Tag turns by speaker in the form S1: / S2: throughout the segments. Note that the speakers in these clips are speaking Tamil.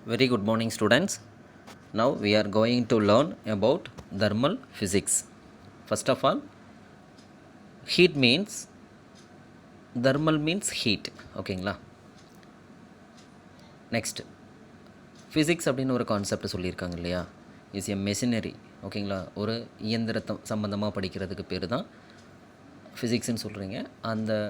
S1: Very good morning, students. Now we are going to learn about thermal physics. First of all, heat means thermal means heat. ஓகேங்களா? நெக்ஸ்ட் ஃபிசிக்ஸ் அப்படின்னு ஒரு கான்செப்ட் சொல்லியிருக்காங்க இல்லையா? Is a machinery. ஓகேங்களா? ஒரு இயந்திரத்தை சம்மந்தமாக படிக்கிறதுக்கு பேர் தான் ஃபிசிக்ஸ்ன்னு சொல்கிறீங்க. அந்த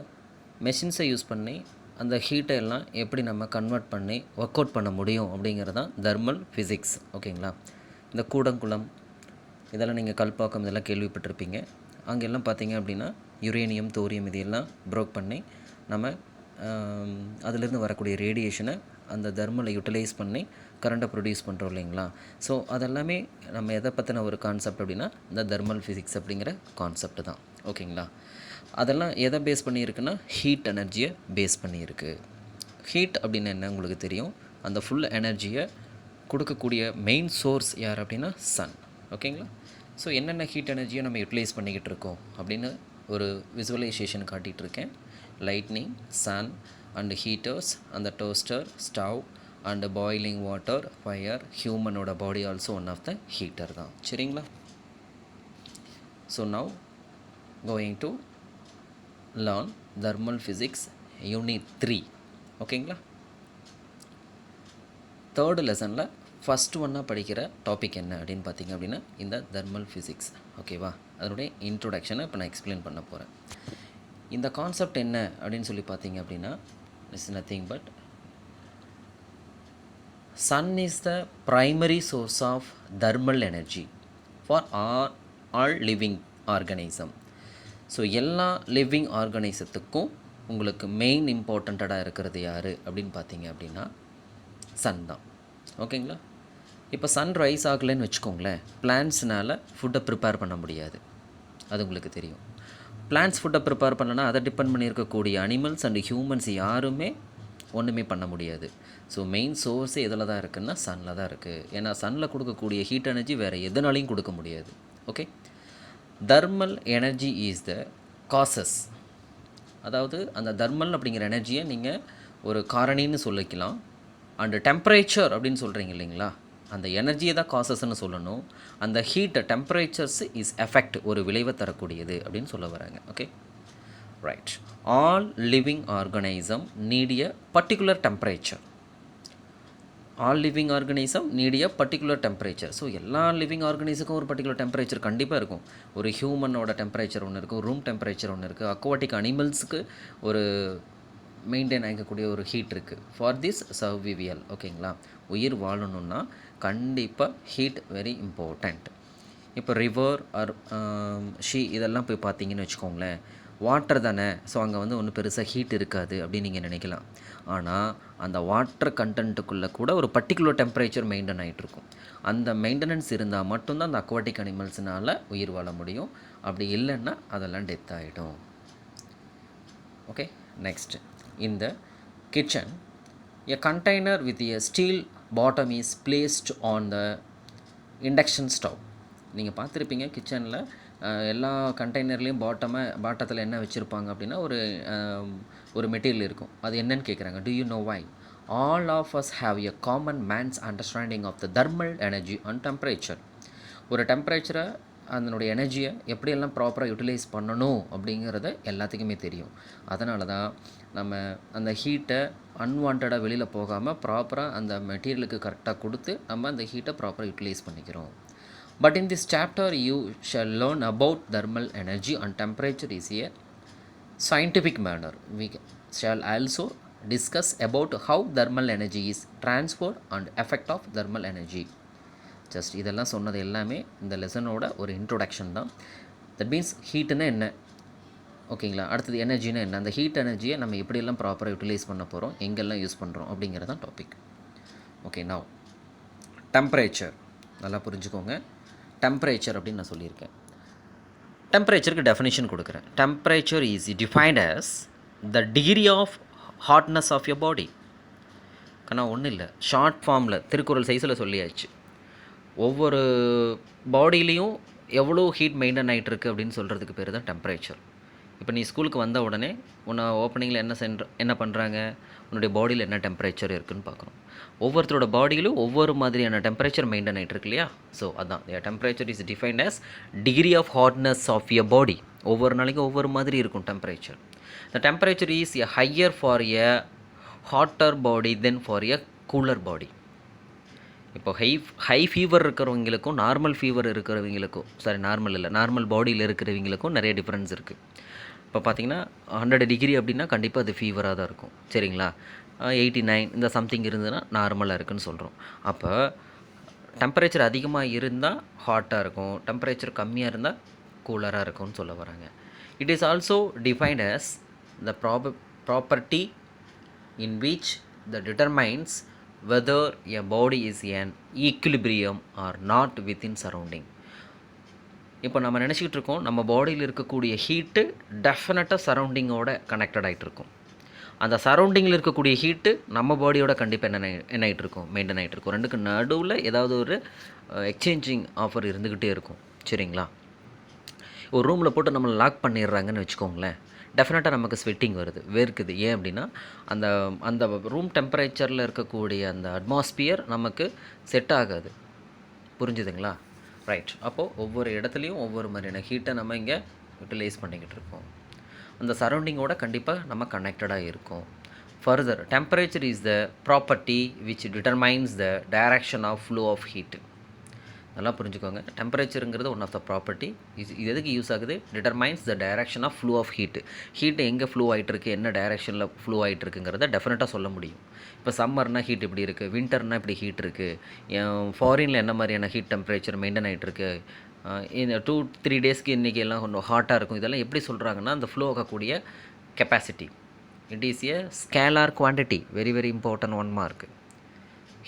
S1: மெஷின்ஸை யூஸ் பண்ணி அந்த ஹீட்டை எல்லாம் எப்படி நம்ம கன்வெர்ட் பண்ணி ஒர்க் அவுட் பண்ண முடியும் அப்படிங்கிறது தான் தெர்மல் ஃபிசிக்ஸ். ஓகேங்களா? இந்த கூடங்குளம் இதெல்லாம் நீங்கள் கல்பாக்கம் இதெல்லாம் கேள்விப்பட்டிருப்பீங்க. அங்கெல்லாம் பார்த்தீங்க அப்படின்னா யுரேனியம், தோரியம் இதையெல்லாம் ப்ரோக் பண்ணி நம்ம அதிலிருந்து வரக்கூடிய ரேடியேஷனை அந்த தெர்மலை யூட்டிலைஸ் பண்ணி கரண்ட்டை ப்ரொடியூஸ் பண்ணுறோம் இல்லைங்களா? ஸோ அதெல்லாமே நம்ம எதை பற்றின ஒரு கான்செப்ட் அப்படின்னா இந்த தெர்மல் ஃபிசிக்ஸ் அப்படிங்கிற கான்செப்ட் தான். ஓகேங்களா? அதெல்லாம் எதை பேஸ் பண்ணியிருக்குன்னா ஹீட் எனர்ஜியை பேஸ் பண்ணியிருக்கு. ஹீட் அப்படின்னு என்ன உங்களுக்கு தெரியும். அந்த ஃபுல் எனர்ஜியை கொடுக்கக்கூடிய மெயின் சோர்ஸ் யார் அப்படின்னா சன். ஓகேங்களா? ஸோ என்னென்ன ஹீட் எனர்ஜியை நம்ம யூட்டிலைஸ் பண்ணிக்கிட்டு இருக்கோம் அப்படின்னு ஒரு விசுவலைசேஷன் காட்டிகிட்டு இருக்கேன். லைட்னிங், சன் அண்ட் ஹீட்டர்ஸ், அந்த toaster, stove and boiling water, fire, ஹியூமனோட body also one of the heater தான். சரிங்களா? So now going to learn thermal physics unit 3. ஓகேங்களா? தேர்டு லெசனில் ஃபஸ்ட் ஒன்னாக படிக்கிற டாபிக் என்ன அப்படின்னு பார்த்தீங்க அப்படின்னா இந்த தெர்மல் ஃபிசிக்ஸ். ஓகேவா? அதனுடைய இன்ட்ரொடக்ஷனை இப்போ நான் எக்ஸ்பிளைன் பண்ண போகிறேன். இந்த கான்செப்ட் என்ன அப்படின்னு சொல்லி பார்த்தீங்க அப்படின்னா it's nothing but sun is the primary source of thermal energy for all living organism. So எல்லா லிவிங் ஆர்கனைசத்துக்கும் உங்களுக்கு மெயின் இம்பார்ட்டண்ட்டாக இருக்கிறது யார் அப்படின்னு பார்த்தீங்க அப்படின்னா சன் தான். ஓகேங்களா? இப்போ சன் ரைஸ் ஆகலைன்னு வச்சுக்கோங்களேன், பிளான்ட்ஸ்னால் ஃபுட்டை ப்ரிப்பேர் பண்ண முடியாது. அது உங்களுக்கு தெரியும். பிளான்ட்ஸ் ஃபுட்டை ப்ரிப்பேர் பண்ணலன்னா அதை டிபெண்ட் பண்ணியிருக்கக்கூடிய அனிமல்ஸ் அண்ட் ஹியூமன்ஸ் யாருமே ஒன்றுமே பண்ண முடியாது. ஸோ மெயின் சோர்ஸே எதில் தான் இருக்குதுன்னா சன்னில் தான் இருக்குது. ஏன்னா சன்னில் கொடுக்கக்கூடிய ஹீட் எனர்ஜி வேறு எதனாலையும் கொடுக்க முடியாது. Okay? Thermal energy is the causes. அதாவது அந்த தெர்மல் அப்படிங்கிற எனர்ஜியை நீங்கள் ஒரு காரணின்னு சொல்லிக்கலாம். அண்டு டெம்பரேச்சர் அப்படின்னு சொல்கிறீங்க இல்லைங்களா, அந்த எனர்ஜியை தான் காசஸ்ன்னு சொல்லணும். அந்த ஹீட்டை டெம்பரேச்சர்ஸ் இஸ் எஃபெக்ட், ஒரு விளைவை தரக்கூடியது அப்படின்னு சொல்ல வராங்க. Okay, right. All living organism need a particular temperature. All living organism need a particular temperature. So எல்லா லிவிங் ஆர்கனிஸுக்கும் ஒரு பர்டிகுலர் டெம்பரேச்சர் கண்டிப்பாக இருக்கும். ஒரு ஹியூமனோட டெம்பரேச்சர் ஒன்று இருக்கும், ரூம் டெம்பரேச்சர் ஒன்று இருக்குது, அக்வாட்டிக் அனிமல்ஸுக்கு ஒரு மெயின்டைன் ஆகக்கூடிய ஒரு ஹீட் இருக்குது. For this survival. ஓகேங்களா? உயிர் வாழணுன்னா கண்டிப்பாக ஹீட் வெரி இம்பார்ட்டண்ட். இப்போ ரிவர் ஆர் இதெல்லாம் போய் பார்த்தீங்கன்னு வச்சுக்கோங்களேன், வாட்டர் தானே, ஸோ அங்கே வந்து ஒன்றும் பெருசாக ஹீட் இருக்காது அப்படின்னு நீங்கள் நினைக்கலாம். ஆனால் அந்த வாட்டர் கண்டென்ட்டுக்குள்ளே கூட ஒரு பர்டிகுலர் டெம்பரேச்சர் மெயின்டைன் ஆகிட்ருக்கும். அந்த மெயின்டெனன்ஸ் இருந்தால் மட்டும்தான் அந்த அக்வாட்டிக் அனிமல்ஸ்னால் உயிர் வாழ முடியும். அப்படி இல்லைன்னா அதெல்லாம் டெத் ஆகிடும். Okay, next. இந்த kitchen a container with a steel bottom is placed on the induction stove. நீங்கள் பார்த்துருப்பீங்க கிச்சனில் எல்லா கண்டெய்னர்லேயும் பாட்டத்தில் என்ன வச்சுருப்பாங்க அப்படின்னா ஒரு மெட்டீரியல் இருக்கும். அது என்னன்னு கேட்குறாங்க. Do you know why? All of us have a common man's understanding of the thermal energy and temperature. ஒரு டெம்பரேச்சரை அதனுடைய எனர்ஜியை எப்படியெல்லாம் ப்ராப்பராக யூட்டிலைஸ் பண்ணணும் அப்படிங்கிறத எல்லாத்துக்குமே தெரியும். அதனால தான் நம்ம அந்த ஹீட்டை அன்வான்டாக வெளியில் போகாமல் ப்ராப்பராக அந்த மெட்டீரியலுக்கு கரெக்டாக கொடுத்து நம்ம அந்த ஹீட்டை ப்ராப்பராக யூட்டிலைஸ் பண்ணிக்கிறோம். But in this chapter you shall learn about thermal energy and temperature is a scientific manner. We shall also discuss about how thermal energy is transferred and effect of thermal energy. Just இதெல்லாம் சொன்னது எல்லாமே இந்த லெசனோட ஒரு இன்ட்ரொடக்ஷன் தான். தட் மீன்ஸ் ஹீட்டுன்னா என்ன, ஓகேங்களா? அடுத்தது எனர்ஜினா என்ன, அந்த ஹீட் எனர்ஜியை நம்ம எப்படியெல்லாம் ப்ராப்பராக யூட்டிலைஸ் பண்ண போகிறோம், எங்கெல்லாம் யூஸ் பண்ணுறோம் அப்படிங்கிறது தான் டாபிக். ஓகே, நவ் டெம்பரேச்சர் நல்லா புரிஞ்சுக்கோங்க. டெம்பரேச்சர் அப்படின்னு நான் சொல்லியிருக்கேன். டெம்பரேச்சருக்கு டெஃபினிஷன் கொடுக்குறேன். Temperature is defined as the degree of hotness of your body. ஆனால் ஒன்றும் இல்லை, ஷார்ட் ஃபார்மில் திருக்குறள் சைஸில் சொல்லியாச்சு. ஒவ்வொரு பாடியிலையும் எவ்வளோ ஹீட் மெயின்டைன் ஆகிட்டு இருக்குது அப்படின்னு சொல்கிறதுக்கு பேர் தான் டெம்பரேச்சர். இப்போ நீ ஸ்கூலுக்கு வந்த உடனே உன்னை ஓப்பனிங்கில் என்ன பண்ணுறாங்க, உன்னுடைய பாடியில் என்ன டெம்பரேச்சர் இருக்குதுன்னு பார்க்குறோம். ஒவ்வொருத்தரோட பாடியிலும் ஒவ்வொரு மாதிரியான டெம்பரேச்சர் மெயின்டைன் ஆகிட்டு இருக்கு இல்லையா. ஸோ அதான் temperature is defined as degree of hotness of your body. ஒவ்வொரு நாளைக்கும் ஒவ்வொரு மாதிரி இருக்கும் temperature. The temperature is a higher for a hotter body then for a cooler body. இப்போ ஹை ஃபீவர் இருக்கிறவங்களுக்கும் நார்மல் ஃபீவர் இருக்கிறவங்களுக்கும் நார்மல் பாடியில் இருக்கிறவங்களுக்கும் நிறைய டிஃப்ரென்ஸ் இருக்குது. இப்போ பார்த்தீங்கன்னா 100 டிகிரி அப்படின்னா கண்டிப்பாக அது ஃபீவராக தான் இருக்கும், சரிங்களா. 89 இந்த சம்திங் இருந்ததுன்னா நார்மலாக இருக்குதுன்னு சொல்கிறோம். அப்போ டெம்பரேச்சர் அதிகமாக இருந்தால் ஹாட்டாக இருக்கும், டெம்பரேச்சர் கம்மியாக இருந்தால் கூலராக இருக்கும்னு சொல்ல வராங்க. It is also defined as the property in which that determines whether a body is in equilibrium or not within surrounding. இப்போ நம்ம நினச்சிக்கிட்டு இருக்கோம் நம்ம பாடியில் இருக்கக்கூடிய ஹீட்டு டெஃபினட்டாக சரௌண்டிங்கோட கனெக்டட் ஆகிட்டு இருக்கும். அந்த சரௌண்டிங்கில் இருக்கக்கூடிய ஹீட்டு நம்ம பாடியோட கண்டிப்பாக என்ன ஆகிட்டு இருக்கும், மெயின்டைன் ஆகிட்டு இருக்கும். ரெண்டுக்கு நடுவில் ஏதாவது ஒரு எக்ஸ்சேஞ்சிங் ஆஃபர் இருந்துக்கிட்டே இருக்கும், சரிங்களா. ஒரு ரூமில் போட்டு நம்மளை லாக் பண்ணிடுறாங்கன்னு வச்சுக்கோங்களேன், டெஃபினட்டாக நமக்கு ஸ்வெட்டிங் வருது, வேர்க்குது. ஏன் அப்படின்னா அந்த அந்த ரூம் டெம்பரேச்சரில் இருக்கக்கூடிய அந்த அட்மாஸ்பியர் நமக்கு செட் ஆகாது. புரிஞ்சுதுங்களா? ரைட். அப்போது ஒவ்வொரு இடத்துலையும் ஒவ்வொரு மாதிரியான ஹீட்டை நம்ம இங்கே யூட்டிலைஸ் பண்ணிக்கிட்டு இருக்கோம். அந்த சரௌண்டிங்கோட கண்டிப்பாக நம்ம கனெக்டடாக இருக்கும். Further temperature is the property which determines the direction of flow of heat. நல்லா புரிஞ்சுக்கோங்க. டெம்பரேச்சருங்கிறது ஒன் ஆஃப் த ப்ராப்பர்ட்டி. இது எதுக்கு யூஸ் ஆகுது, determines the direction of flow of heat எங்கே ஃப்ளோ ஆகிட்டுருக்கு, என்ன டைரக்ஷனில் ஃப்ளோ ஆகிட்டுருக்குங்கிறத டெஃபினட்டாக சொல்ல முடியும். இப்போ சம்மர்னால் ஹீட் இப்படி இருக்குது, வின்டர்னால் இப்படி ஹீட் இருக்குது, ஃபாரினில் என்ன மாதிரியான ஹீட் டெம்பரேச்சர் மெயின்டைன் ஆகிட்டுருக்கு, இந்த 2-3 டேஸ்க்கு இன்றைக்கி எல்லாம் கொஞ்சம் ஹாட்டாக இருக்கும். இதெல்லாம் எப்படி சொல்கிறாங்கன்னா அந்த ஃப்ளோ ஆகக்கூடிய capacity. It is a scalar quantity, very very important one mark.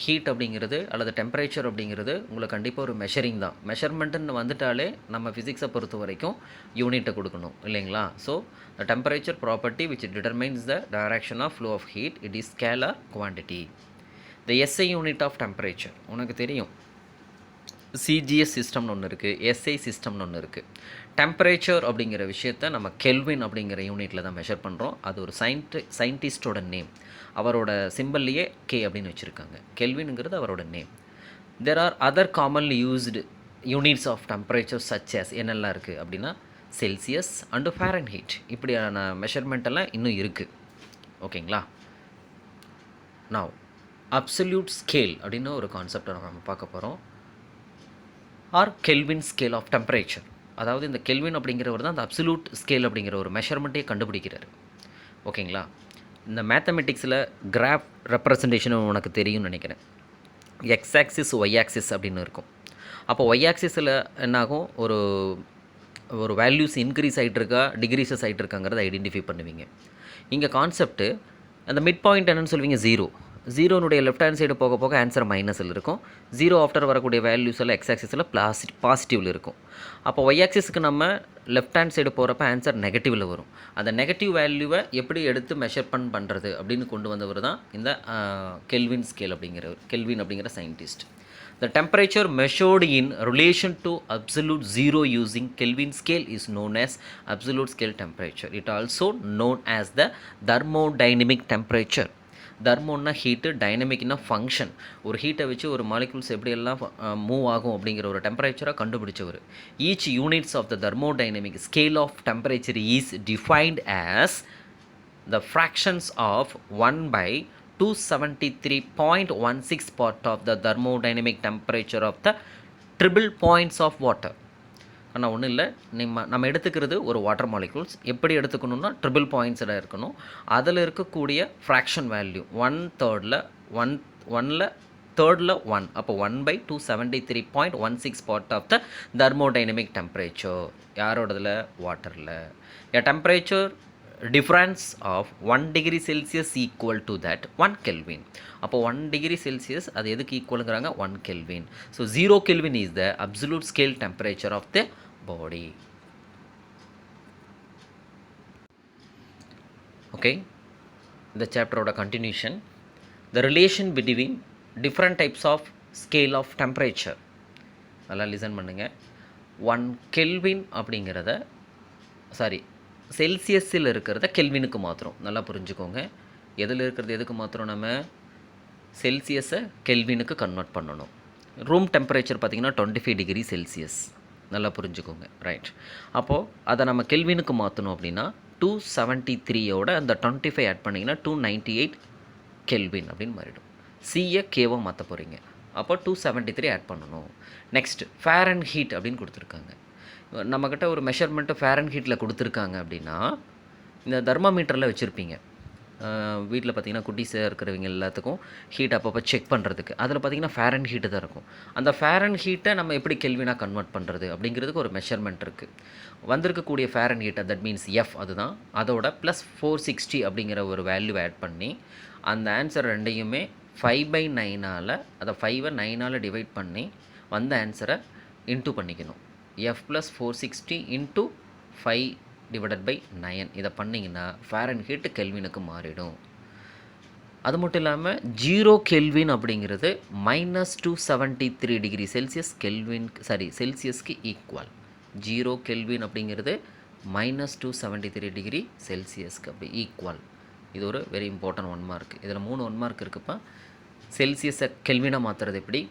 S1: Heat அப்படிங்கிறது அல்லது டெம்பரேச்சர் அப்படிங்கிறது உங்களுக்கு கண்டிப்பாக ஒரு மெஷரிங் தான். மெஷர்மெண்ட்டுன்னு வந்துட்டாலே நம்ம ஃபிசிக்ஸை பொறுத்த வரைக்கும் யூனிட்டை கொடுக்கணும் இல்லைங்களா. So the temperature property which determines the direction of flow of heat, it is scalar quantity. The SI unit of temperature உனக்கு தெரியும். சிஜிஎஸ் சிஸ்டம்னு ஒன்று இருக்குது, எஸ்ஐ சிஸ்டம்னு ஒன்று இருக்குது. டெம்பரேச்சர் அப்படிங்கிற விஷயத்தை நம்ம கெல்வின் அப்படிங்கிற யூனிட்டில் தான் மெஷர் பண்ணுறோம். அது ஒரு சயின்டிஸ்டோட நேம். அவரோட சிம்பிள்லேயே கே அப்படின்னு வச்சுருக்காங்க. கெல்வினுங்கிறது அவரோட name. There are other commonly used units of temperature such as என்னெல்லாம் இருக்குது அப்படின்னா செல்சியஸ் அண்டு ஃபாரன்ஹீட். இப்படியான மெஷர்மெண்ட்டெல்லாம் இன்னும் இருக்குது, ஓகேங்களா. நவ் அப்சல்யூட் ஸ்கேல் அப்படின்னு ஒரு கான்செப்டை நம்ம பார்க்க போகிறோம். Or Kelvin scale of temperature. அதாவது இந்த கெல்வின் அப்படிங்கிறவர் தான் அந்த அப்சல்யூட் ஸ்கேல் அப்படிங்கிற ஒரு மெஷர்மெண்ட்டே கண்டுபிடிக்கிறார், ஓகேங்களா. இந்த மேத்தமெட்டிக்ஸில் கிராஃப் ரெப்ரசன்டேஷன் உனக்கு தெரியும்னு நினைக்கிறேன். எக்ஸ் ஆக்சிஸ் ஒய் ஆக்சிஸ் அப்படின்னு இருக்கும். அப்போ ஒய் ஆக்சிஸில் என்னாகும், ஒரு வேல்யூஸ் இன்க்ரீஸ் ஆகிட்டுருக்கா டிக்ரீஸஸ் ஆகிட்டுருக்காங்கிறத ஐடென்டிஃபை பண்ணுவீங்க. இங்கே கான்செப்ட்டு அந்த மிட் பாயிண்ட் என்னென்னு சொல்லுவீங்க, ஜீரோனுடைய லெஃப்ட் ஹேண்ட் சைடு போக போக ஆன்சர் மைனஸில் இருக்கும். ஜீரோ ஆஃப்டர் வரக்கூடிய வேல்யூஸ் எல்லாம் எக்ஸ் ஆக்சிஸில் பாசிட்டிவில் இருக்கும். அப்போ ஒய் ஆக்சிஸுக்கு நம்ம லெஃப்ட் ஹேண்ட் சைடு போகிறப்ப ஆன்சர் நெகட்டிவில் வரும். அந்த நெகட்டிவ் வேல்யூவை எப்படி எடுத்து மெஷர்மெண்ட் பண்ணுறது அப்படின்னு கொண்டு வந்தவர் தான் இந்த கெல்வின் அப்படிங்கிற scientist. The temperature measured in relation to absolute zero using Kelvin scale is known as absolute scale temperature. It also known as the thermodynamic temperature. தர்மோன்னா ஹீட்டு, டைனமிக்னா ஃபங்க்ஷன். ஒரு ஹீட்டை வச்சு ஒரு மாலிகுல்ஸ் எப்படியெல்லாம் மூவ் ஆகும் அப்படிங்கிற ஒரு டெம்பரேச்சராக கண்டுபிடிச்சவர். Each units of the thermodynamic scale of temperature is defined as the fractions of 1/273.16 part of the thermodynamic temperature of the triple points of water. ஆனால் ஒன்றும் இல்லை, நம்ம எடுத்துக்கிறது ஒரு வாட்டர் மாலிகுல்ஸ். எப்படி எடுத்துக்கணுன்னா ட்ரிபிள் பாயிண்ட்ஸில் இருக்கணும். அதில் இருக்கக்கூடிய ஃப்ராக்ஷன் வேல்யூ 1/3 1 அப்போ 1/273.16 part of the thermodynamic temperature. யாரோடதில், வாட்டரில். A temperature difference of 1 degree Celsius equal to that 1 Kelvin. அப்போ 1 degree Celsius அது எதுக்கு ஈக்குவலுங்கிறாங்க, 1 Kelvin. So 0 Kelvin is the absolute scale temperature of the body. Okay, இந்த சாப்டரோட continuation. The relation between different types of scale of temperature. நல்லா லிசன் பண்ணுங்கள். 1 Kelvin அப்படிங்கிறத செல்சியஸில் இருக்கிறத கெல்வினுக்கு மாற்றுறோம். நல்லா புரிஞ்சுக்கோங்க. எதில் இருக்கிறது எதுக்கு மாற்றுறோம் நம்ம? செல்சியஸை கெல்வினுக்கு கன்வெர்ட் பண்ணணும். ரூம் டெம்பரேச்சர் பார்த்திங்கன்னா 25 டிகிரி செல்சியஸ். நல்லா புரிஞ்சுக்கோங்க. ரைட். அப்போது அதை நம்ம கெல்வினுக்கு மாற்றணும் அப்படின்னா 273யோட அந்த 25 ஆட் பண்ணிங்கன்னா 298 கெல்வின் அப்படின்னு மாறிடும். சியை கேவை மாற்ற போகிறீங்க. அப்போ 273 ஆட் பண்ணணும். நெக்ஸ்ட் ஃபேரன் ஹீட் அப்படின்னு கொடுத்துருக்காங்க. நம்மக்கிட்ட ஒரு மெஷர்மெண்ட்டு ஃபேரன் ஹீட்டில் கொடுத்துருக்காங்க அப்படின்னா இந்த தெர்மாமீட்டரில் வச்சுருப்பீங்க. வீட்டில் பார்த்திங்கன்னா குட்டீஸாக இருக்கிறவங்க எல்லாத்துக்கும் ஹீட் அப்பப்போ செக் பண்ணுறதுக்கு அதில் பார்த்திங்கன்னா ஃபேரன் ஹீட்டு தான் இருக்கும். அந்த ஃபேரன் ஹீட்டை நம்ம எப்படி கெல்வினாக கன்வெர்ட் பண்ணுறது அப்படிங்கிறதுக்கு ஒரு மெஷர்மெண்ட் இருக்குது. வந்திருக்கக்கூடிய ஃபேரன் ஹீட்டை தட் மீன்ஸ் எஃப் அதுதான், அதோட ப்ளஸ் 460 அப்படிங்கிற ஒரு வேல்யூ ஆட் பண்ணி அந்த ஆன்சர் ரெண்டையுமே 5/9 அதை 5ஐ 9ஆல் டிவைட் பண்ணி வந்த ஆன்சரை இன்ட்டு பண்ணிக்கணும். எஃப் ப்ளஸ் 460 இன்ட்டு 5/9 இதை பண்ணிங்கன்னா ஃபேரன் ஹீட்டு கெல்வினுக்கு மாறிடும். அது மட்டும் இல்லாமல் 0 கெல்வின் அப்படிங்கிறது -273 டிகிரி செல்சியஸ் செல்சியஸ்க்கு ஈக்குவல். 0 கெல்வின் அப்படிங்கிறது -273 டிகிரி செல்சியஸ்க்கு அப்படி ஈக்குவல். இது ஒரு வெரி இம்பார்ட்டன்ட் 1 மார்க். இதில் 3 1 மார்க் இருக்குப்பா. செல்சியஸை கெல்வினாக மாற்றுறது எப்படி,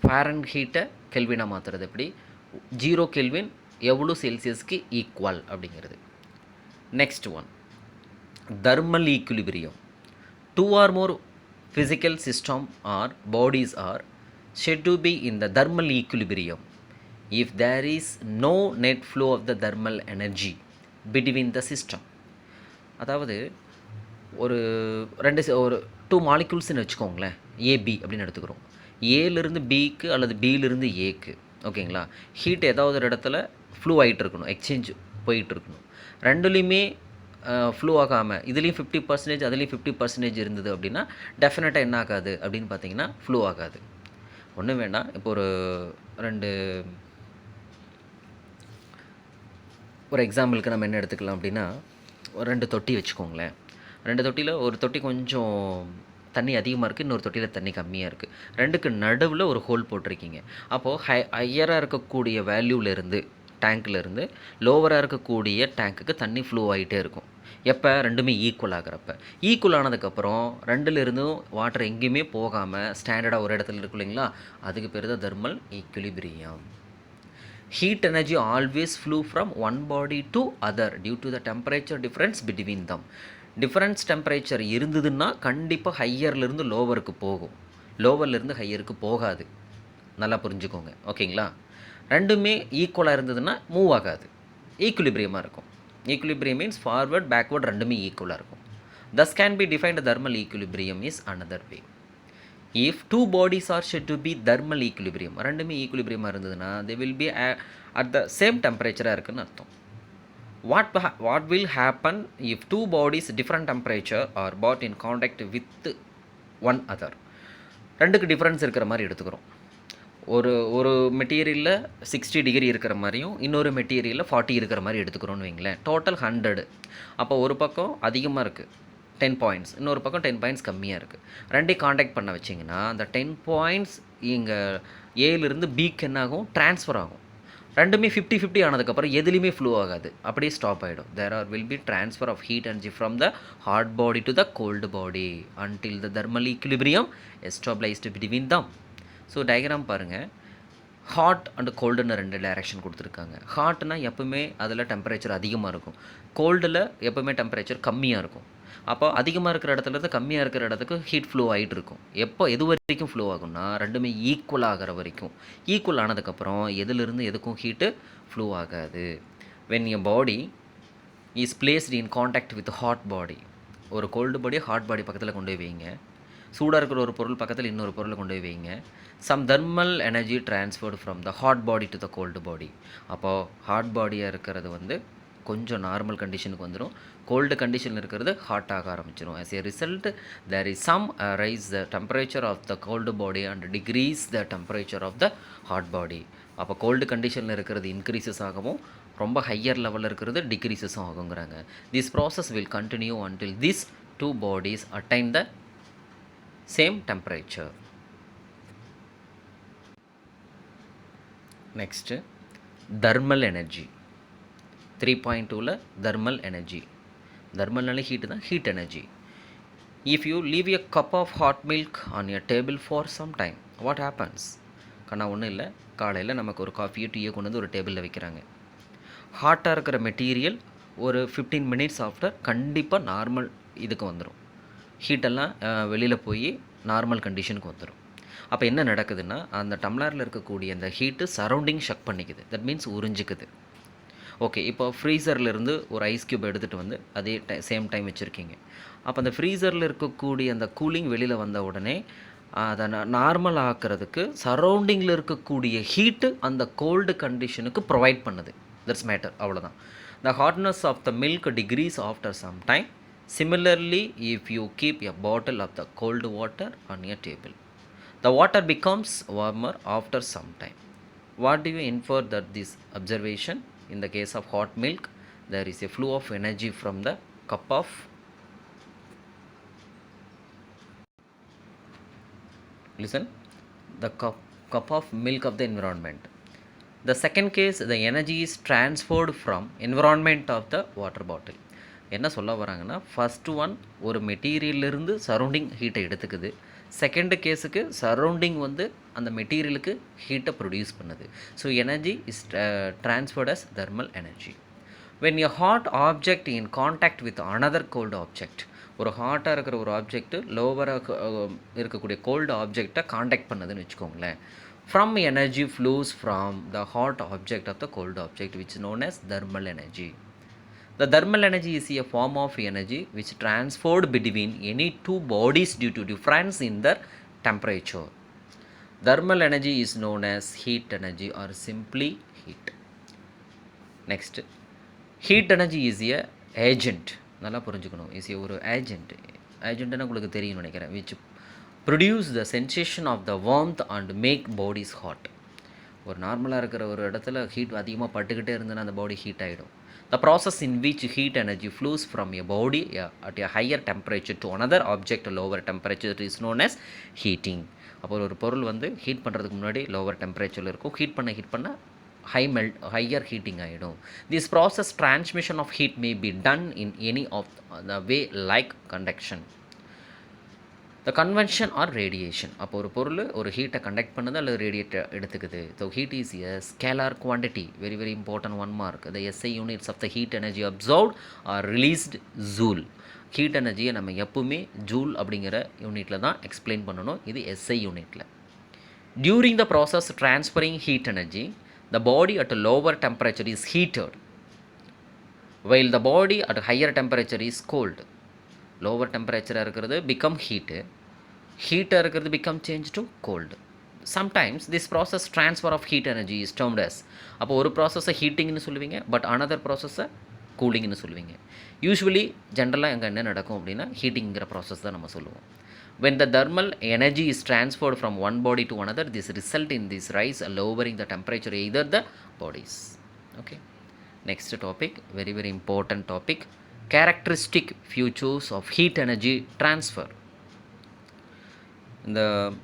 S1: ஃபேரன் ஹீட்டை கெல்வினாக மாற்றுறது எப்படி, 0 கெல்வின் எவ்வளோ செல்சியஸ்க்கு ஈக்குவல் அப்படிங்கிறது. Next one, thermal equilibrium. 2 or more physical system or bodies are said to be in the thermal equilibrium if there is no net flow of the thermal energy between the system. அதாவது ஒரு ஒரு 2 மாலிக்யூல்ஸ்னு வச்சுக்கோங்களேன். ஏபி அப்படின்னு எடுத்துக்கிறோம். ஏலேருந்து பிக்கு அல்லது பியிலிருந்து ஏக்கு, ஓகேங்களா? ஹீட் ஏதாவது ஒரு இடத்துல ஃப்ளூ ஆகிட்டு இருக்கணும், எக்ஸ்சேஞ்ச் போயிட்டு இருக்கணும். ரெண்டுலேயுமே ஃப்ளூ ஆகாமல் இதுலேயும் 50% அதுலேயும் 50% இருந்தது அப்படின்னா டெஃபினட்டாக என்ன ஆகாது அப்படின்னு பார்த்தீங்கன்னா ஃப்ளூ ஆகாது. ஒன்றும் வேண்டாம். இப்போ ஒரு எக்ஸாம்பிளுக்கு நம்ம என்ன எடுத்துக்கலாம் அப்படின்னா, ஒரு 2 தொட்டி வச்சுக்கோங்களேன். 2 தொட்டியில் ஒரு தொட்டி கொஞ்சம் தண்ணி அதிகமாக இருக்குது, இன்னொரு தொட்டியில் தண்ணி கம்மியாக இருக்குது. ரெண்டுக்கு நடுவில் ஒரு ஹோல் போட்டிருக்கீங்க. அப்போது ஹையராக இருக்கக்கூடிய வேல்யூவிலேருந்து டேங்க்லேருந்து லோவராக இருக்கக்கூடிய டேங்க்குக்கு தண்ணி ஃப்ளோ ஆகிட்டே இருக்கும். எப்போ? ரெண்டுமே ஈக்குவல் ஆகிறப்ப. ஈக்குவல் ஆனதுக்கப்புறம் ரெண்டுலேருந்தும் வாட்டர் எங்கேயுமே போகாமல் ஸ்டாண்டர்டாக ஒரு இடத்துல இருக்கும் இல்லைங்களா, அதுக்கு பேர் தான் thermal equilibrium. Heat energy always flow from one body to other due to the temperature difference between them. Difference temperature இருந்ததுன்னா கண்டிப்பாக ஹையர்லேருந்து லோவருக்கு போகும், லோவர்லேருந்து ஹையருக்கு போகாது. நல்லா புரிஞ்சுக்கோங்க, ஓகேங்களா? ரெண்டுமே ஈக்குவலாக இருந்ததுன்னா மூவ் ஆகாது, ஈக்குலிபிரியமாக இருக்கும். ஈக்குலிபிரியம் மீன்ஸ் ஃபார்வர்ட் பேக்வர்ட் ரெண்டுமே ஈக்குவலாக இருக்கும். Thus can be defined thermal equilibrium is another way. If 2 bodies are said to be thermal equilibrium, ரெண்டுமே ஈக்குலிபிரியமாக இருந்ததுன்னா they will be at the same temperature இருக்குன்னு அர்த்தம். What will happen if 2 bodies different temperature are brought in contact with one other? ரெண்டுக்கு டிஃப்ரென்ஸ் இருக்கிற மாதிரி எடுத்துக்கிறோம். ஒரு மெட்டீரியலில் 60 டிகிரி இருக்கிற மாதிரியும் இன்னொரு மெட்டீரியலில் 40 இருக்கிற மாதிரி எடுத்துக்கிறோன்னு வைங்களேன். டோட்டல் 100. அப்போ ஒரு பக்கம் அதிகமாக இருக்குது 10 பாயிண்ட்ஸ், இன்னொரு பக்கம் 10 பாயிண்ட்ஸ் கம்மியாக இருக்குது. ரெண்டையும் காண்டாக்ட் பண்ண வச்சிங்கன்னா அந்த 10 பாயிண்ட்ஸ் இங்கே ஏலேருந்து பிக்கு என்ன ஆகும்? ட்ரான்ஸ்ஃபர் ஆகும். ரெண்டுமே 50-50 ஆனதுக்கப்புறம் எதுலேயுமே ஃப்ளோ ஆகாது, அப்படியே ஸ்டாப் ஆகிடும். Will be transfer of heat energy from the hot body to the cold body until the thermal equilibrium established between them. So diagram பாருங்கள். ஹாட் அண்ட் கோல்டுன்னு 2 டைரெக்ஷன் கொடுத்துருக்காங்க. ஹாட்னா எப்போவுமே அதில் டெம்பரேச்சர் அதிகமாக இருக்கும், கோல்டில் எப்போவுமே டெம்பரேச்சர் கம்மியாக இருக்கும். அப்போ அதிகமாக இருக்கிற இடத்துலேருந்து கம்மியாக இருக்கிற இடத்துக்கு ஹீட் ஃப்ளோ ஆகிட்டு இருக்கும். எப்போ எது வரைக்கும் ஃப்ளோ ஆகும்னா ரெண்டுமே ஈக்குவல் ஆகிற வரைக்கும். ஈக்குவல் ஆனதுக்கப்புறம் எதுலேருந்து எதுக்கும் ஹீட்டு ஃப்ளோ ஆகாது. When a body is placed in contact with hot பாடி, ஒரு கோல்டு பாடியை ஹாட் பாடி பக்கத்தில் கொண்டு போய் வைங்க, சூடாக இருக்கிற ஒரு பொருள் பக்கத்தில் இன்னொரு பொருளை கொண்டு போய் வைங்க. Some thermal energy transferred from the hot body to the cold body. அப்போது ஹாட் பாடியாக இருக்கிறது கொஞ்சம் நார்மல் கண்டிஷனுக்கு வந்துடும், கோல்டு கண்டிஷனில் இருக்கிறது ஹாட் ஆக ஆரம்பிச்சிடும். As a result there is some rise the temperature of the cold body and decrease the temperature of the hot body. அப்போ கோல்டு கண்டிஷனில் இருக்கிறது இன்க்ரீசஸ் ஆகவும் ரொம்ப ஹையர் லெவலில் இருக்கிறது டிக்ரீசஸும் ஆகுங்கிறாங்க. This process will continue until these 2 bodies attain the same temperature. Next, thermal energy. 3.2ல thermal energy. thermalனாலே ஹீட்டு தான், heat energy. If you leave a cup of hot milk on your table for some time, what happens? கண்ணா ஒன்றும் இல்லை, காலையில் நமக்கு ஒரு காஃபியோ டீயோ கொண்டு வந்து ஒரு டேபிளில் வைக்கிறாங்க. ஹாட்டாக இருக்கிற மெட்டீரியல் ஒரு 15 மினிட்ஸ் ஆஃப்டர் கண்டிப்பாக நார்மல் இதுக்கு வந்துடும். ஹீட்டெல்லாம் வெளியில் போய் நார்மல் கண்டிஷனுக்கு வந்துடும். அப்போ என்ன நடக்குதுன்னா, அந்த டம்ளரில் இருக்கக்கூடிய அந்த ஹீட்டு சரௌண்டிங் ஷக் பண்ணிக்குது. தட் மீன்ஸ் உறிஞ்சிக்குது. ஓகே, இப்போ ஃப்ரீசர்லேருந்து ஒரு ஐஸ் க்யூப் எடுத்துகிட்டு வந்து அதே சேம் டைம் வச்சுருக்கீங்க. அப்போ அந்த ஃப்ரீசரில் இருக்கக்கூடிய அந்த கூலிங் வெளியில் வந்த உடனே அதை நார்மல் ஆக்கிறதுக்கு சரௌண்டிங்கில் இருக்கக்கூடிய ஹீட்டு அந்த கோல்டு கண்டிஷனுக்கு ப்ரொவைட் பண்ணுது. தட்ஸ் மேட்டர், அவ்வளோதான். The hotness of the milk decrease after some time. Similarly if you keep a bottle of the cold water on a table, the water becomes warmer after some time. What do you infer that this observation? In the case of hot milk, there is a flow of energy from the cup of cup of milk of the environment. The second case, the energy is transferred from environment of the water bottle. என்ன சொல்ல வராங்கன்னா, ஃபஸ்ட்டு ஒன் ஒரு மெட்டீரியலிருந்து சரௌண்டிங் ஹீட்டை எடுத்துக்குது. செகண்ட் கேஸுக்கு சரௌண்டிங் வந்து அந்த மெட்டீரியலுக்கு ஹீட்டை ப்ரொடியூஸ் பண்ணுது. So energy is transferred as thermal energy. When a hot object in contact with another cold object, ஒரு ஹாட்டாக இருக்கிற ஒரு ஆப்ஜெக்ட்டு லோவராக இருக்கக்கூடிய கோல்டு ஆப்ஜெக்டை காண்டாக்ட் பண்ணுதுன்னு வச்சுக்கோங்களேன். From energy flows from the hot object of the cold object which known as thermal energy. The thermal energy is a form of energy which transferred between any two bodies due to difference in their temperature. Thermal energy is known as heat energy or simply heat. Next, heat energy is a agent. நல்லா புரிஞ்சுக்கணும். is a ஒரு agent. agentனா உங்களுக்கு தெரியும் நினைக்கிறேன். which produce the sensation of the warmth and make bodies hot. ஒரு நார்மலாக இருக்கிற ஒரு இடத்துல ஹீட் அதிகமாக பட்டுக்கிட்டே இருந்ததுன்னா அந்த பாடி ஹீட் ஆகிடும். The process in which heat energy flows from a body at a higher temperature to another object at lower temperature is known as heating. அப்போ ஒரு பொருள் வந்து ஹீட் பண்ணுறதுக்கு முன்னாடி லோவர் டெம்பரேச்சரில் இருக்கும். ஹீட் பண்ண ஹையர் ஹீட்டிங் ஆகிடும். This process transmission of heat may be done in any of the way like conduction, the convection or radiation. அப்போ ஒரு பொருள் ஒரு ஹீட்டை கண்டக்ட் பண்ணுது அல்லது ரேடியேட் எடுத்துக்குது. So heat is a scalar quantity. Very very important one mark. The SI units of the heat energy absorbed or released joule. Heat எனர்ஜியை நம்ம எப்பவுமே ஜூல் அப்படிங்கிற யூனிட்டில் தான் எக்ஸ்பிளைன் பண்ணணும். இது எஸ்ஐ யூனிட்டில். During the process transferring heat energy, the body at lower temperature is heated while the body at higher temperature is cold. Lower டெம்பரேச்சராக இருக்கிறது பிகம் ஹீட்டாக இருக்கிறது become change to cold. Sometimes this process transfer of heat energy is termed as. அப்போ ஒரு ப்ராசஸை ஹீட்டிங்னு சொல்லுவீங்க, பட் அனதர் ப்ராசஸை கூலிங்னு சொல்லுவீங்க. யூஸ்வலி ஜென்ரலாக அங்கே என்ன நடக்கும் அப்படின்னா ஹீட்டிங்கிற ப்ராசஸ் தான் நம்ம சொல்லுவோம். when the thermal energy is transferred from one body to another, this result in this rise lowering the temperature either the bodies. Okay, next topic, very very important topic, characteristic features of heat energy transfer. இந்த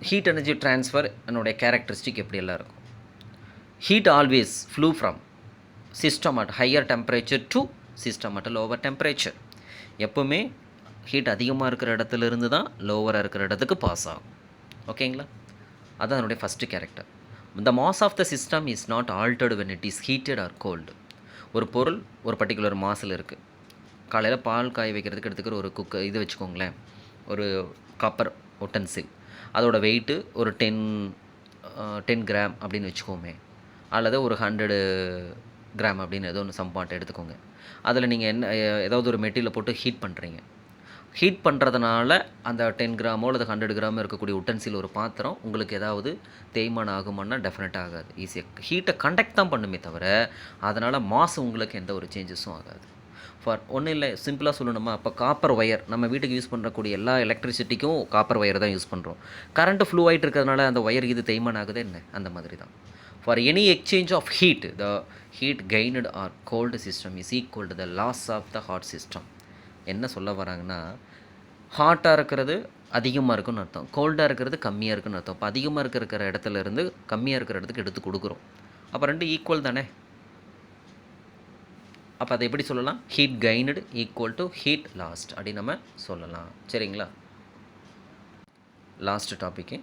S1: ஹீட் எனர்ஜி ட்ரான்ஸ்ஃபர் என்னுடைய கேரக்டரிஸ்டிக் எப்படியெல்லாம் இருக்கும்? Heat always flow from system at higher temperature to system at lower temperature. எப்போவுமே ஹீட் அதிகமாக இருக்கிற இடத்துலேருந்து தான் லோவராக இருக்கிற இடத்துக்கு பாஸ் ஆகும். ஓகேங்களா? அதுதான் அதனுடைய first character. The mass of the system is not altered when it is heated or cold. ஒரு பொருள் ஒரு பர்டிகுலர் மாஸில் இருக்குது. காலையில் பால் காய வைக்கிறதுக்கு எடுத்துக்கிற ஒரு இது வச்சுக்கோங்களேன், ஒரு காப்பர் உட்டன்சில், அதோட வெயிட்டு ஒரு 10 கிராம் அப்படின்னு வச்சுக்கோமே, அல்லது ஒரு 100 கிராம் அப்படின்னு ஏதோ ஒன்று சம்பாட்டை எடுத்துக்கோங்க. அதில் நீங்கள் என்ன ஏதாவது ஒரு மெட்டீரியலை போட்டு ஹீட் பண்ணுறீங்க. ஹீட் பண்ணுறதுனால அந்த 10 கிராமோ அல்லது 100 கிராமோ இருக்கக்கூடிய உட்டன்சில் ஒரு பாத்திரம் உங்களுக்கு ஏதாவது தேய்மானம் ஆகுமானா டெஃபினட்டாக ஆகாது. ஈஸியாக ஹீட்டை கண்டக்ட் தான் பண்ணுமே தவிர அதனால் மாஸ் உங்களுக்கு எந்த ஒரு சேஞ்சஸும் ஆகாது. ஃபார் ஒன்றும் இல்லை, சிம்பிளாக சொல்லணுமா, அப்போ காப்பர் ஒயர் நம்ம வீட்டுக்கு யூஸ் பண்ணுறக்கூடிய எல்லா எலக்ட்ரிசிட்டிக்கும் காப்பர் ஒயர் தான் யூஸ் பண்ணுறோம். கரண்ட்டு ஃப்ளூ ஆகிட்டு இருக்கிறதுனால அந்த ஒயர் இது தேய்மானம் ஆகுது என்ன, அந்த மாதிரி தான். For any exchange of heat, the heat gained or cold system is equal to the loss of the hot system. என்ன சொல்ல வராங்கன்னா, ஹாட்டாக இருக்கிறது அதிகமாக இருக்குன்னு அர்த்தம், கோல்டாக இருக்கிறது கம்மியாக இருக்குன்னு அர்த்தம். இப்போ அதிகமாக இருக்கிற இடத்துல இருந்து கம்மியாக இருக்கிற இடத்துக்கு எடுத்து கொடுக்குறோம். அப்போ ரெண்டு ஈக்குவல் தானே. அப்போ அதை எப்படி சொல்லலாம்? Heat gained equal to heat lost அப்படி நம்ம சொல்லலாம். சரிங்களா? Last topic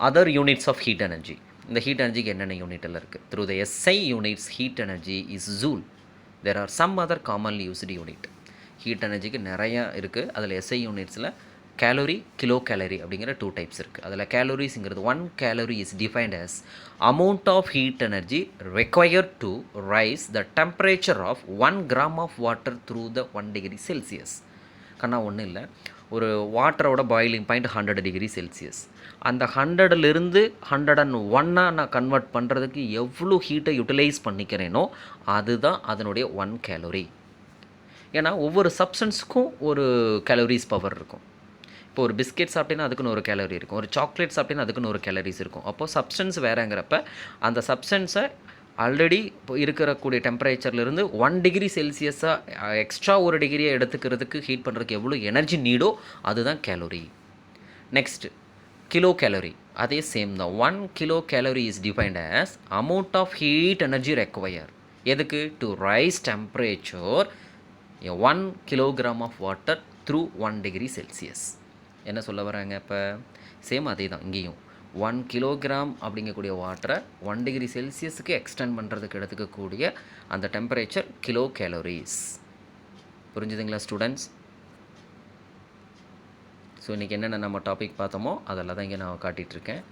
S1: other units of heat energy. இந்த ஹீட் எனர்ஜிக்கு என்னென்ன யூனிட் எல்லாம் இருக்குது? Through the SI units heat energy is joule. There are some other commonly used unit. Heat எனர்ஜிக்கு நிறையா இருக்குது. அதில் SI யூனிட்ஸில் கேலோரி, கிலோ கேலரி அப்படிங்கிற 2 டைப்ஸ் இருக்குது. அதில் கேலோரிஸுங்கிறது 1 calorie is defined as amount of heat energy required to rise the temperature of 1 gram of water through the 1 degree Celsius. கண்ணா ஒன்றும் இல்லை, ஒரு வாட்டரோட பாயிலிங் பாயிண்ட் 100 டிகிரி செல்சியஸ். அந்த 100லிருந்து 101 நான் கன்வெர்ட் பண்ணுறதுக்கு எவ்வளோ ஹீட்டை யூட்டிலைஸ் பண்ணிக்கிறேனோ அதுதான் அதனுடைய 1 கேலரி. ஏன்னா ஒவ்வொரு சப்ஸ்டன்ஸுக்கும் ஒரு கேலரிஸ் பவர் இருக்கும். இப்போ ஒரு பிஸ்கெட் சாப்பிட்டீங்கன்னா அதுக்குன்னு ஒரு கேலரி இருக்கும், ஒரு சாக்லேட் சாப்பிட்டீங்கன்னா அதுக்குன்னு ஒரு கேலரிஸ் இருக்கும். அப்போது சப்ஸ்டன்ஸ் வேறங்கிறப்ப அந்த சப்ஸ்டன்ஸை ஆல்ரெடி இப்போ இருக்கக்கூடிய டெம்பரேச்சர்லேருந்து 1 டிகிரி செல்சியஸாக எக்ஸ்ட்ரா ஒரு டிகிரியை எடுத்துக்கிறதுக்கு ஹீட் பண்ணுறதுக்கு எவ்வளோ எனர்ஜி நீடோ அதுதான் கேலரி. நெக்ஸ்ட்டு கிலோ கேலரி, அதே சேம் தான். 1 kilo calorie is defined as amount of heat energy require. எதுக்கு? To rise temperature 1 kilogram of water through 1 degree Celsius. என்ன சொல்ல வராங்க? இப்போ சேம் அதே தான் இங்கேயும். 1 கிலோகிராம் அப்படிங்கக்கூடிய வாட்டரை 1 டிகிரி செல்சியஸுக்கு எக்ஸ்டெண்ட் பண்ணுறதுக்கு எடுத்துக்கக்கூடிய அந்த டெம்பரேச்சர் கிலோ கேலரிஸ். புரிஞ்சுதுங்களா ஸ்டூடெண்ட்ஸ்? ஸோ இன்றைக்கி என்னென்ன நம்ம டாபிக் பார்த்தோமோ அதெல்லாம் தான் இங்கே நான் காட்டிகிட்ருக்கேன்.